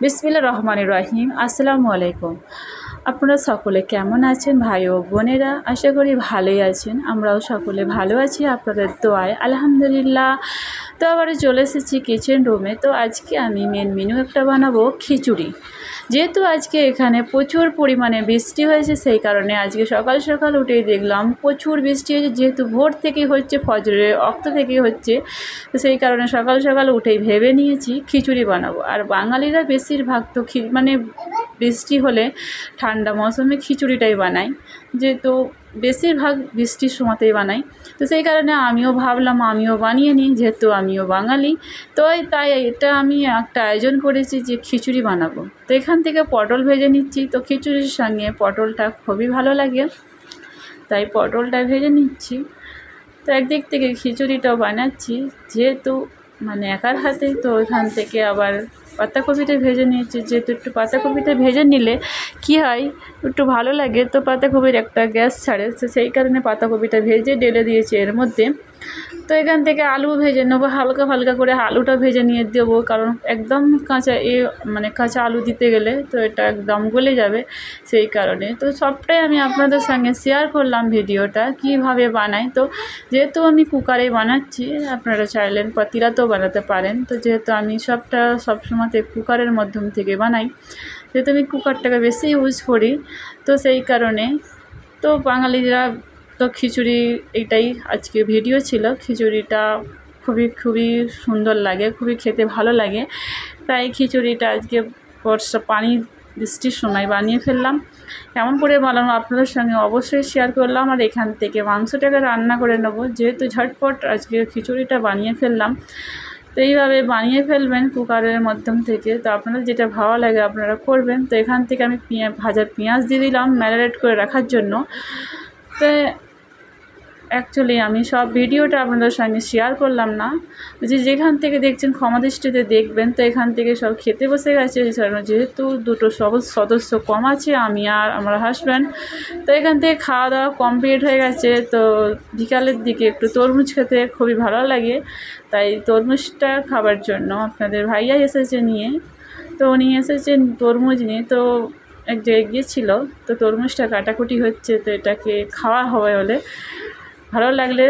বিসমিল্লাহির রহমানির রহিম। আসসালামু আলাইকুম। আপনারা সকলে কেমন আছেন ভাই ও বোনেরা? আশা করি ভালোই আছেন। আমরাও সকলে ভালো আছি আপনাদের দোয়ায়, আলহামদুলিল্লাহ। তো আবারও চলে এসেছি কিচেন রুমে। তো আজকে আমি মেন মেনু একটা বানাবো খিচুড়ি। যেহেতু আজকে এখানে প্রচুর পরিমাণে বৃষ্টি হয়েছে, সেই কারণে আজকে সকাল সকাল উঠেই দেখলাম প্রচুর বৃষ্টি হয়েছে। যেহেতু ভোর থেকেই হচ্ছে, ফজরের অক্ত থেকেই হচ্ছে, তো সেই কারণে সকাল সকাল উঠেই ভেবে নিয়েছি খিচুড়ি বানাবো। আর বাঙালিরা বেশিরভাগ তো বৃষ্টি হলে ঠান্ডা মৌসুমে খিচুড়িটাই বানাই, যেহেতু বেশিরভাগ বৃষ্টির সময়তেই বানাই। তো সেই কারণে আমিও ভাবলাম আমিও বানিয়ে নিই, যেহেতু আমিও বাঙালি। তো তাই এটা আমি একটা আয়োজন করেছি যে খিচুড়ি বানাবো। তো এখান থেকে পটল ভেজে নিচ্ছি। তো খিচুড়ির সঙ্গে পটলটা খুবই ভালো লাগে, তাই পটলটা ভেজে নিচ্ছি। তো একদিক থেকে খিচুড়িটাও বানাচ্ছি, যেহেতু একার হাতে, তো ওইখান থেকে আবার পাতাকপিটা ভেজে নিয়েছি। যেহেতু একটু পাতাকপিটা ভেজে নিলে কি হয়, একটু ভালো লাগে। তো পাতাকপির একটা গ্যাস ছাড়ে, তো সেই কারণে পাতাকপিটা ভেজে ঢেলে দিয়েছি এর মধ্যে। তো এখান থেকে আলু ভেজে নেবো, হালকা হালকা করে আলুটা ভেজে নিয়ে দেবো, কারণ একদম কাঁচা কাঁচা আলু দিতে গেলে তো এটা একদম গলে যাবে, সেই কারণে। তো সবটাই আমি আপনাদের সঙ্গে শেয়ার করলাম ভিডিওটা কীভাবে বানাই। তো যেহেতু আমি কুকারে বানাচ্ছি, আপনারা চাইলেন পাতিলাতেও বানাতে পারেন। তো যেহেতু আমি সবসময়তে কুকারের মাধ্যম থেকে বানাই, যেহেতু আমি কুকারটাকে বেশি ইউজ করি, তো সেই কারণে। তো বাঙালিরা তো খিচুড়ি, এইটাই আজকে ভিডিও ছিল। খিচুড়িটা খুবই সুন্দর লাগে, খুবই খেতে ভালো লাগে। তাই খিচুড়িটা আজকে বৃষ্টির সময় বানিয়ে ফেললাম। কেমন করে বানানো আপনাদের সঙ্গে অবশ্যই শেয়ার করলাম। আর এখান থেকে মাংসটাকে রান্না করে নেব, যেহেতু ঝটপট আজকে খিচুড়িটা বানিয়ে ফেললাম। তো এইভাবে বানিয়ে ফেলবেন কুকারের মাধ্যম থেকে। তো আপনাদের যেটা ভালো লাগে আপনারা করবেন। তো এখান থেকে আমি ভাজা পেঁয়াজ দিয়ে দিলাম ম্যারিনেট করে রাখার জন্য। তো অ্যাকচুয়ালি আমি সব ভিডিওটা আপনাদের সঙ্গে শেয়ার করলাম না, যেখান থেকে দেখছেন ক্ষমা দৃষ্টিতে দেখবেন। তো এখান থেকে সব খেতে বসে গেছে, যেহেতু দুটো সদস্য কম আছে, আমি আর আমার হাজব্যান্ড। তো এখান থেকে খাওয়া দাওয়া কমপ্লিট হয়ে গেছে। তো বিকালের দিকে একটু তরমুজ খেতে খুবই ভালো লাগে, তাই তরমুজটা খাবার জন্য আপনাদের ভাইয়া এসেছে নিয়ে। তো উনি এসেছেন তরমুজ নিয়ে, তো এক জায়গায় গিয়েছিলো। তো তরমুজটা কাটাকুটি হচ্ছে, তো এটাকে খাওয়া হবে বলে, ভালো লাগলে